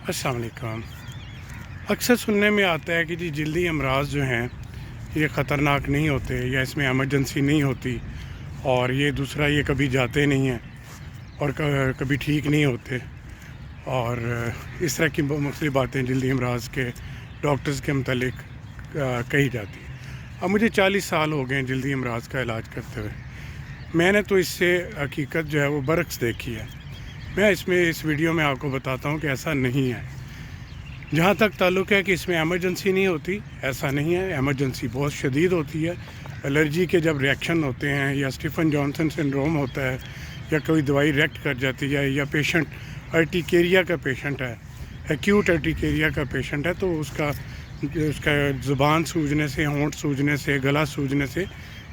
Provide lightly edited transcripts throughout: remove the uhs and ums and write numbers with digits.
अस्सलाम वालेकुम। अक्सर सुनने में आता है कि जी जल्दी अमराज जो हैं ये ख़तरनाक नहीं होते या इसमें एमरजेंसी नहीं होती, और ये दूसरा ये कभी जाते नहीं हैं और कभी ठीक नहीं होते, और इस तरह की मुख्तलिफ़ बातें जल्दी अमराज के डॉक्टर्स के मतलब कही जाती हैं। अब मुझे 40 साल हो गए हैं जल्दी अमराज का इलाज करते हुए। मैंने तो इससे हकीकत जो है वो बरक्स देखी है। मैं इस वीडियो में आपको बताता हूँ कि ऐसा नहीं है। जहाँ तक ताल्लुक़ है कि इसमें एमरजेंसी नहीं होती, ऐसा नहीं है। एमरजेंसी बहुत शदीद होती है। एलर्जी के जब रिएक्शन होते हैं या स्टीफन जॉनसन सिंड्रोम होता है या कोई दवाई रिएक्ट कर जाती है या पेशेंट अर्टिकेरिया का पेशेंट है, एक्यूट अर्टिकेरिया का पेशेंट है, तो उसका ज़ुबान सूजने से, होंठ सूजने से, गला सूजने से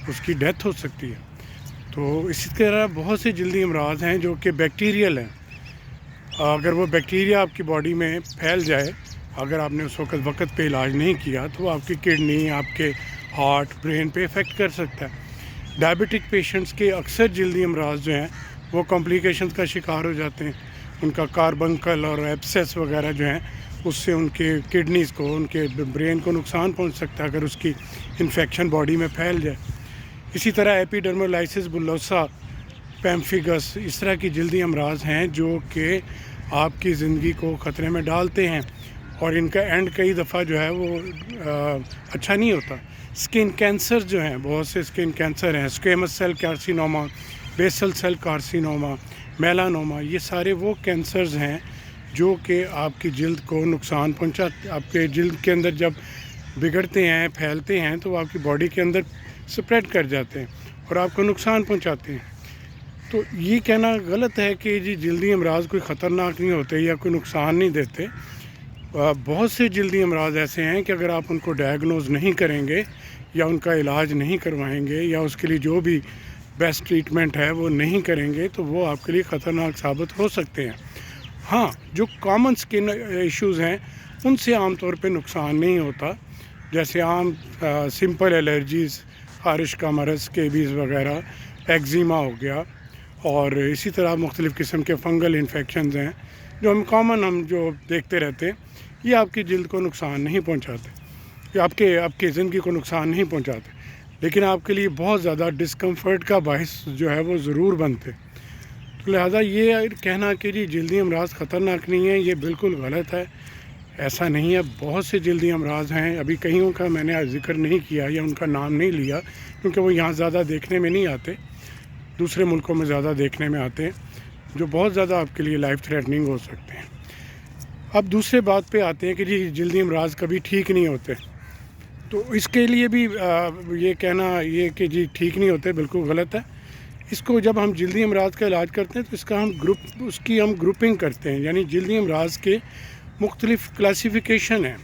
उसकी डेथ हो सकती है। तो इसी तरह बहुत से जल्दी अमराज हैं जो कि बैक्टीरियल हैं। अगर वो बैक्टीरिया आपकी बॉडी में फैल जाए, अगर आपने उस वक्त पे इलाज नहीं किया, तो आपकी किडनी, आपके हार्ट, ब्रेन पे इफ़ेक्ट कर सकता है। डायबिटिक पेशेंट्स के अक्सर जल्दी अमराज जो हैं वो कॉम्प्लिकेशंस का शिकार हो जाते हैं। उनका कार्बंकल और एब्सेस वगैरह जो हैं उससे उनके किडनीज़ को, उनके ब्रेन को नुकसान पहुंच सकता है अगर उसकी इन्फेक्शन बॉडी में फैल जाए। इसी तरह एपिडर्मोलाइसिस बुलोसा, पैम्फिगस, इस तरह की जल्दी अमराज हैं जो कि आपकी ज़िंदगी को ख़तरे में डालते हैं, और इनका एंड कई दफ़ा जो है वो अच्छा नहीं होता। स्किन कैंसर जो हैं, बहुत से स्किन कैंसर हैं, squamous cell carcinoma, basal cell carcinoma, melanoma, ये सारे वो कैंसर्स हैं जो कि आपकी जल्द को नुकसान पहुंचाते। आपके जल्द के अंदर जब बिगड़ते हैं, फैलते हैं, तो आपकी बॉडी के अंदर स्प्रेड कर जाते हैं और आपको नुकसान पहुंचाते हैं। तो ये कहना गलत है कि जी जल्दी अमराज कोई ख़तरनाक नहीं होते या कोई नुकसान नहीं देते। बहुत से जल्दी अमराज ऐसे हैं कि अगर आप उनको डायग्नोज नहीं करेंगे या उनका इलाज नहीं करवाएंगे या उसके लिए जो भी बेस्ट ट्रीटमेंट है वो नहीं करेंगे, तो वो आपके लिए ख़तरनाक साबित हो सकते हैं। हाँ, जो कॉमन स्किन इश्यूज़ हैं उनसे आम तौर पे नुकसान नहीं होता, जैसे आम सिंपल एलर्जीज़, खारिश का मरज़, स्केबीज़ वगैरह, एक्जिमा हो गया, और इसी तरह मुख्तलिफ़ किस्म के फंगल इन्फेक्शंस हैं जो हम जो देखते रहते हैं। ये आपकी जल्द को नुकसान नहीं पहुंचाते, ये आपके ज़िंदगी को नुकसान नहीं पहुंचाते, लेकिन आपके लिए बहुत ज़्यादा डिस्कम्फ़र्ट का बाहिस जो है वो ज़रूर बनते। तो लिहाजा ये कहना कि जी जल्दी अमराज ख़तरनाक नहीं है, ये बिल्कुल गलत है। ऐसा नहीं है। बहुत से जल्दी अमराज हैं, अभी कईयों का मैंने आज जिक्र नहीं किया या उनका नाम नहीं लिया क्योंकि वो यहाँ ज़्यादा देखने में नहीं आते, दूसरे मुल्कों में ज़्यादा देखने में आते हैं, जो बहुत ज़्यादा आपके लिए लाइफ थ्रेटनिंग हो सकते हैं। अब दूसरे बात पे आते हैं कि जी जल्दी अमराज कभी ठीक नहीं होते। तो इसके लिए भी ये कहना ये कि जी ठीक नहीं होते बिल्कुल गलत है। इसको जब हम जल्दी अमराज का इलाज करते हैं तो उसकी हम ग्रुपिंग करते हैं, यानी जल्दी अमराज के मुख्तलिफ़ क्लासिफिकेशन हैं।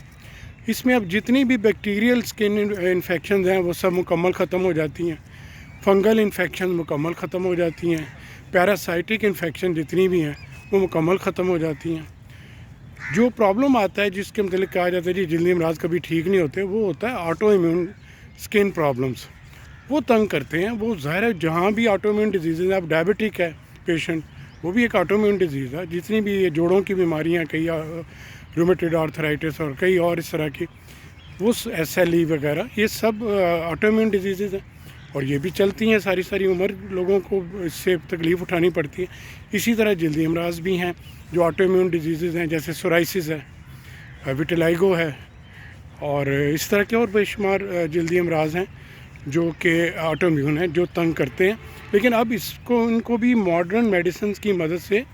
इसमें अब जितनी भी बैक्टीरियल स्किन इन्फेक्शन हैं वो सब मुकम्मल ख़त्म हो जाती हैं, फंगल इन्फेक्शन मुकम्मल ख़त्म हो जाती हैं, पैरासाइटिक इन्फेक्शन जितनी भी हैं वो मुकम्मल ख़त्म हो जाती हैं। जो प्रॉब्लम आता है जिसके मतलब कहा जाता है जी जल्दी अमराज कभी ठीक नहीं होते, वो होता है ऑटो इम्यून स्किन प्रॉब्लम्स। वो तंग करते हैं। वो ज़ाहिर है जहाँ भी ऑटो इम्यून डिजीज़ है, अब डायबिटिक है पेशेंट, वो भी एक ऑटो इम्यून डिजीज़ है। जितनी भी ये जोड़ों की बीमारियाँ, कई रूमेटॉइड आर्थराइटिस और कई और इस तरह की, वो SLE वगैरह, ये सब ऑटो इम्यून डिजीज़ हैं और ये भी चलती हैं सारी उम्र, लोगों को इससे तकलीफ़ उठानी पड़ती है। इसी तरह जल्दी अमराज भी हैं जो ऑटो इम्यून डिजीज़ हैं, जैसे सोराइसिस है, विटिलाइगो है, और इस तरह के और बेशुमार जल्दी अमराज हैं जो कि ऑटो इम्यून है, जो तंग करते हैं। लेकिन अब इनको भी मॉडर्न मेडिसिन की मदद से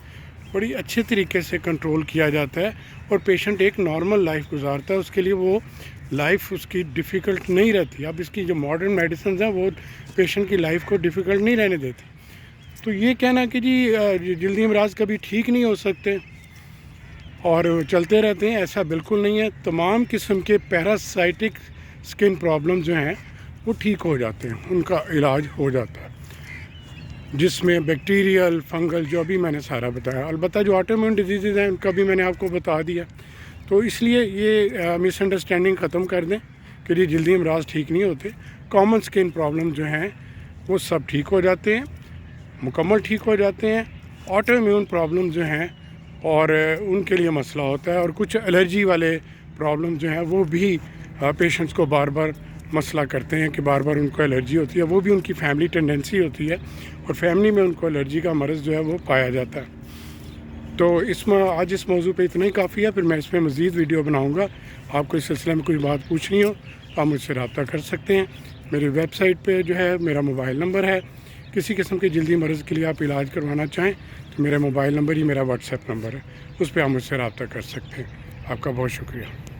बड़ी अच्छे तरीके से कंट्रोल किया जाता है और पेशेंट एक नॉर्मल लाइफ गुजारता है। उसके लिए वो लाइफ उसकी डिफ़िकल्ट नहीं रहती। अब इसकी जो मॉडर्न मेडिसिन हैं वो पेशेंट की लाइफ को डिफ़िकल्ट नहीं रहने देती। तो ये कहना कि जी जल्दी अमराज कभी ठीक नहीं हो सकते और चलते रहते हैं, ऐसा बिल्कुल नहीं है। तमाम किस्म के पैरासाइटिक स्किन प्रॉब्लम जो हैं वो ठीक हो जाते हैं, उनका इलाज हो जाता है, जिसमें बैक्टीरियल, फंगल, जो अभी मैंने सारा बताया। अलबत्ता जो ऑटो इम्यून डिजीज़ हैं उनका भी मैंने आपको बता दिया। तो इसलिए ये मिसअंडरस्टैंडिंग ख़त्म कर दें कि जी जल्दी अमराज ठीक नहीं होते। कॉमन स्किन प्रॉब्लम जो हैं वो सब ठीक हो जाते हैं, मुकम्मल ठीक हो जाते हैं। ऑटो इम्यून प्रॉब्लम जो हैं اور ان کے لیے مسئلہ ہوتا ہے، اور کچھ الرجی والے پرابلم جو ہیں وہ بھی پیشنٹس کو بار بار مسئلہ کرتے ہیں کہ بار بار ان کو الرجی ہوتی ہے، وہ بھی ان کی فیملی ٹینڈنسی ہوتی ہے اور فیملی میں ان کو الرجی کا مرض جو ہے وہ پایا جاتا ہے۔ تو آج اس موضوع پہ اتنا ہی کافی ہے، پھر میں اس پہ مزید ویڈیو بناؤں گا۔ آپ کو اس سلسلے میں کوئی بات پوچھنی ہو تو آپ مجھ سے رابطہ کر سکتے ہیں۔ میری ویب سائٹ پہ جو ہے میرا موبائل نمبر ہے، کسی قسم کے جلدی مرض کے لیے آپ علاج کروانا چاہیں تو میرا موبائل نمبر ہی میرا واٹس ایپ نمبر ہے، اس پہ آپ مجھ سے رابطہ کر سکتے ہیں۔ آپ کا بہت شکریہ۔